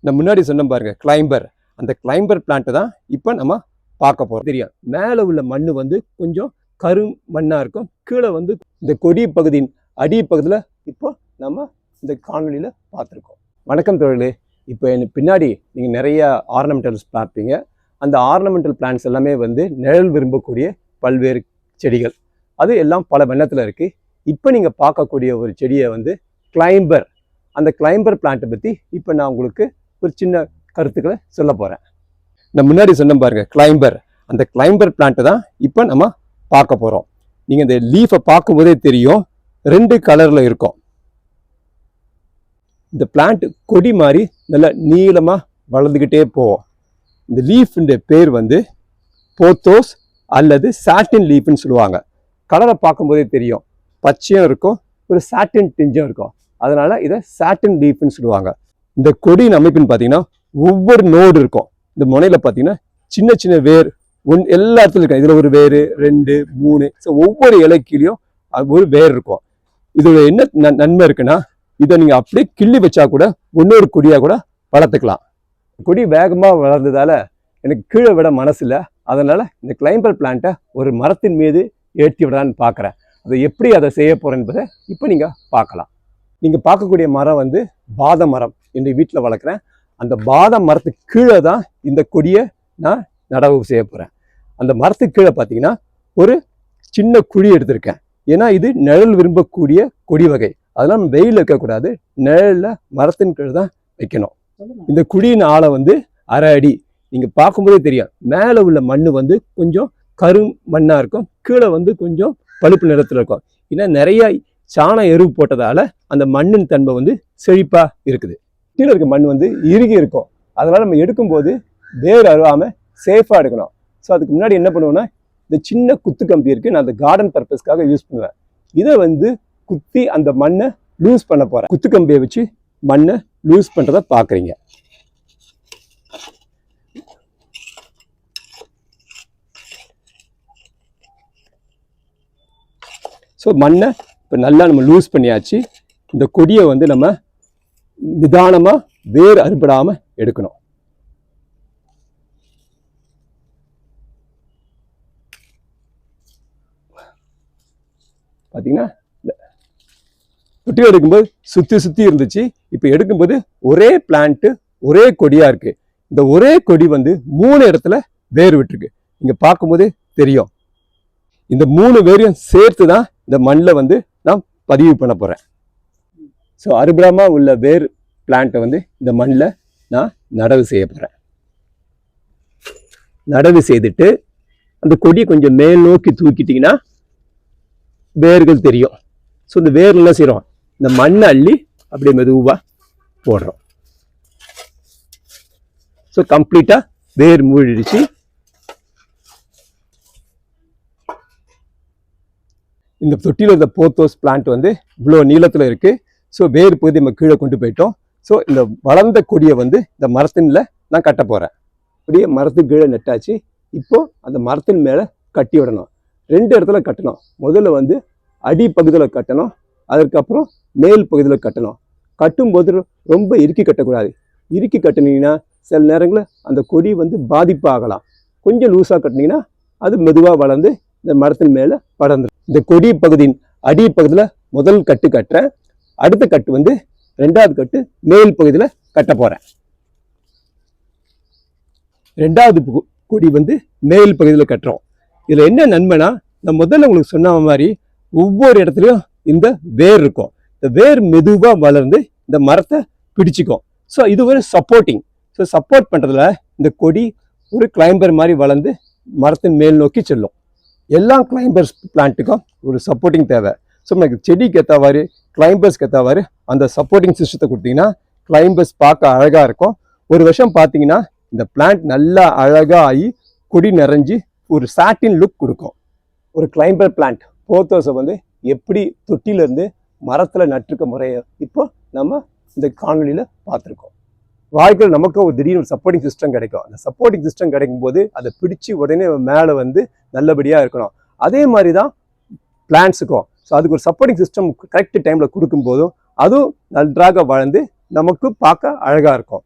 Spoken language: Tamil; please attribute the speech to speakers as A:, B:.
A: நான் முன்னாடி சொன்ன பாருங்க கிளைம்பர். அந்த கிளைம்பர் பிளான்ட் தான் இப்போ நம்ம பார்க்க போறோம். தெரியும், மேலே உள்ள மண் வந்து கொஞ்சம் கரு மண்ணா இருக்கும். கீழே வந்து இந்த கொடி பகுதியின் அடி பகுதியில் இப்போ நம்ம இந்த காணொலியில் பார்த்துருக்கோம். வணக்கம் தோழர்களே. இப்போ எனக்கு பின்னாடி நீங்கள் நிறைய ஆர்னமெண்டல்ஸ் பார்ப்பீங்க. அந்த ஆர்னமெண்டல் பிளான்ட்ஸ் எல்லாமே வந்து நிழல் விரும்பக்கூடிய பல்வேறு செடிகள். அது எல்லாம் பல வண்ணத்தில் இருக்குது. இப்போ நீங்கள் பார்க்கக்கூடிய ஒரு செடியை வந்து கிளைம்பர். அந்த கிளைம்பர் பிளான்ட்டை பற்றி இப்போ நான் உங்களுக்கு ஒரு சின்ன கருத்துக்களை சொல்ல போகிறேன். நான் முன்னாடி சொன்ன பாருங்க கிளைம்பர். அந்த கிளைம்பர் பிளான்ட்டை தான் இப்போ நம்ம பார்க்க போகிறோம். நீங்கள் இந்த லீஃபை பார்க்கும்போதே தெரியும், 2 கலரில் இருக்கும். இந்த பிளான்ட் கொடி மாதிரி நல்லா நீளமாக வளர்ந்துக்கிட்டே போவோம். இந்த லீஃப்ன்ற பேர் வந்து போத்தோஸ் அல்லது சாட்டின் லீஃப்னு சொல்லுவாங்க. கலரை பார்க்கும்போதே தெரியும், பச்சையும் இருக்கும், ஒரு சாட்டின் டிஞ்சும் இருக்கும். அதனால இதை சாட்டின் லீஃப்னு சொல்லுவாங்க. இந்த கொடியின் அமைப்புன்னு பார்த்தீங்கன்னா ஒவ்வொரு நோடு இருக்கும். இந்த முனையில் பார்த்தீங்கன்னா சின்ன சின்ன வேர் எல்லா இடத்துலையும் இருக்கும். இதில் ஒரு வேர் 2 3. ஸோ ஒவ்வொரு இலைக்கிலையும் ஒரு வேர் இருக்கும். இதோட என்ன நன்மை இருக்குன்னா, இதை நீங்கள் அப்படியே கிள்ளி வச்சா கூட இன்னொரு கொடியாக கூட வளர்த்துக்கலாம். கொடி வேகமாக வளர்ந்ததால எனக்கு கீழே விட மனசு இல்லை. அதனால இந்த கிளைம்பர் பிளான்ட்டை ஒரு மரத்தின் மீது ஏற்றி விடலான்னு பார்க்குறேன். அதை எப்படி அதை செய்ய போகிறேன் என்பதை இப்போ நீங்கள் பார்க்கலாம். நீங்கள் பார்க்கக்கூடிய மரம் வந்து பாத மரம். என்னுடைய வீட்டில் வளர்க்குறேன். அந்த பாதாம் மரத்துக்கு கீழே தான் இந்த கொடியை நான் நடவு செய்ய போகிறேன். அந்த மரத்துக்கு கீழே பார்த்தீங்கன்னா ஒரு சின்ன குழி எடுத்திருக்கேன். ஏன்னா இது நிழல் விரும்பக்கூடிய கொடி வகை. அதெல்லாம் நம்ம வெயில் வைக்கக்கூடாது, நிழலில் மரத்தின் கீழே தான் வைக்கணும். இந்த குழியின் ஆழம் வந்து 1/2 அடி. நீங்கள் பார்க்கும்போதே தெரியும், மேலே உள்ள மண் வந்து கொஞ்சம் கரு மண்ணாக இருக்கும், கீழே வந்து கொஞ்சம் பழுப்பு நிறத்தில் இருக்கும். ஏன்னா நிறைய சாண எருவு போட்டதால அந்த மண்ணின் தன்மை வந்து செழிப்பாக இருக்குது. கீழே இருக்க மண் வந்து இறுகி இருக்கும். அதனால நம்ம எடுக்கும்போது வேர் அறுவாமல் சேஃபாக எடுக்கணும். ஸோ அதுக்கு முன்னாடி என்ன பண்ணுவோம்னா, இந்த சின்ன குத்து கம்பி இருக்குது, நான் அந்த கார்டன் பர்பஸ்க்காக யூஸ் பண்ணுவேன். இதை வந்து குத்தி அந்த மண்ணை லூஸ் பண்ண போகிறேன். குத்து கம்பியை வச்சு மண்ணை லூஸ் பண்ணுறதை பார்க்குறீங்க. ஸோ மண்ணை இப்போ நல்லா நம்ம லூஸ் பண்ணியாச்சு. இந்த கொடியை வந்து நம்ம நிதானமாக வேர் அறுபடாமல் எடுக்கணும். பார்த்தீங்கன்னா தொட்டி எடுக்கும்போது சுற்றி இருந்துச்சு. இப்போ எடுக்கும்போது ஒரே பிளான்ட்டு ஒரே கொடியாக இருக்குது. இந்த ஒரே கொடி வந்து 3 இடத்துல வேர் விட்டுருக்கு. நீங்கள் பார்க்கும்போது தெரியும். இந்த 3 வேரையும் சேர்த்து தான் இந்த மண்ணில் வந்து நான் பதிவு பண்ண போகிறேன். ஸோ அறுபடாமல் உள்ள வேர் பிளான்ட்டை வந்து இந்த மண்ணில் நான் நடவு செய்ய போகிறேன். நடவு செய்துட்டு அந்த கொடியை கொஞ்சம் மேல் நோக்கி தூக்கிட்டிங்கன்னா வேர்கள் தெரியும். ஸோ இந்த வேர் என்ன செய்கிறோம், இந்த மண்ணை அள்ளி அப்படியே மெதுவாக போடுறோம். ஸோ கம்ப்ளீட்டாக வேர் மூடிடுச்சு. இந்த தொட்டியில் இருந்த போத்தோஸ் பிளான்ட் வந்து இவ்வளோ நீளத்தில் இருக்குது. ஸோ வேர் பகுதி நம்ம கீழே கொண்டு போயிட்டோம். ஸோ இந்த வளர்ந்த கொடியை வந்து இந்த மரத்தின்ல நான் கட்ட போகிறேன். அப்படியே மரத்துக்கு கீழே நட்டாச்சு. இப்போ அந்த மரத்தின் மேலே கட்டி விடணும். 2 இடத்துல கட்டணும். முதல்ல வந்து அடி பகுதியில் கட்டணும், அதுக்கப்புறம் மேல் பகுதியில் கட்டணும். கட்டும்போது ரொம்ப இறுக்கி கட்டக்கூடாது. இறுக்கி கட்டினீங்கன்னா சில நேரங்களில் அந்த கொடி வந்து பாதிப்பு ஆகலாம். கொஞ்சம் லூஸாக கட்டினீங்கன்னா அது மெதுவாக வளர்ந்து இந்த மரத்தின் மேலே படர்ந்துடும். இந்த கொடி பகுதியின் அடி பகுதியில் முதல் கட்டு கட்டுறேன். அடுத்த கட்டு வந்து 2வது கட்டு மேல் பகுதியில் கட்ட போகிறேன். 2வது கொடி வந்து மேல் பகுதியில் கட்டுறோம். இதில் என்ன நன்மைனா, நான் முதல்ல உங்களுக்கு சொன்ன மாதிரி ஒவ்வொரு இடத்துலையும் இந்த வேர் இருக்கும். இந்த வேர் மெதுவாக வளர்ந்து இந்த மரத்தை பிடிச்சிக்கும். ஸோ இது ஒரு சப்போர்ட்டிங். ஸோ சப்போர்ட் பண்ணுறதுல இந்த கொடி ஒரு கிளைம்பர் மாதிரி வளர்ந்து மரத்தின் மேல் நோக்கி செல்லும். எல்லா கிளைம்பர்ஸ் பிளான்ட்டுக்கும் ஒரு சப்போர்ட்டிங் தேவை. ஸோ நமக்கு செடிக்கு ஏற்றவாறு கிளைம்பர்ஸ்க்கு ஏற்றவாறு அந்த சப்போர்ட்டிங் சிஸ்டத்தை கொடுத்தீங்கன்னா கிளைம்பர்ஸ் பார்க்க அழகாக இருக்கும். ஒரு வருஷம் பார்த்தீங்கன்னா இந்த பிளான்ட் நல்லா அழகாக ஆகி கொடி நிறைஞ்சி ஒரு சாட்டின் லுக் கொடுக்கும். ஒரு கிளைம்பர் பிளான்ட் போத்தோஸை வந்து எப்படி தொட்டியிலேருந்து மரத்தில் நட்டுருக்க முறையை இப்போ நம்ம இந்த காணொலியில் பார்த்துருக்கோம். வாழ்க்கையில் நமக்கு ஒரு திடீர்னு சப்போர்ட்டிங் சிஸ்டம் கிடைக்கும். அந்த சப்போர்ட்டிங் சிஸ்டம் கிடைக்கும் போது அதை பிடிச்சி உடனே மேலே வந்து நல்லபடியாக இருக்கணும். அதே மாதிரி தான் பிளான்ட்ஸுக்கும். ஸோ அதுக்கு ஒரு சப்போர்ட்டிங் சிஸ்டம் கரெக்ட் டைமில் கொடுக்கும்போதும் அதுவும் நன்றாக வளர்ந்து நமக்கு பார்க்க அழகாக இருக்கும்.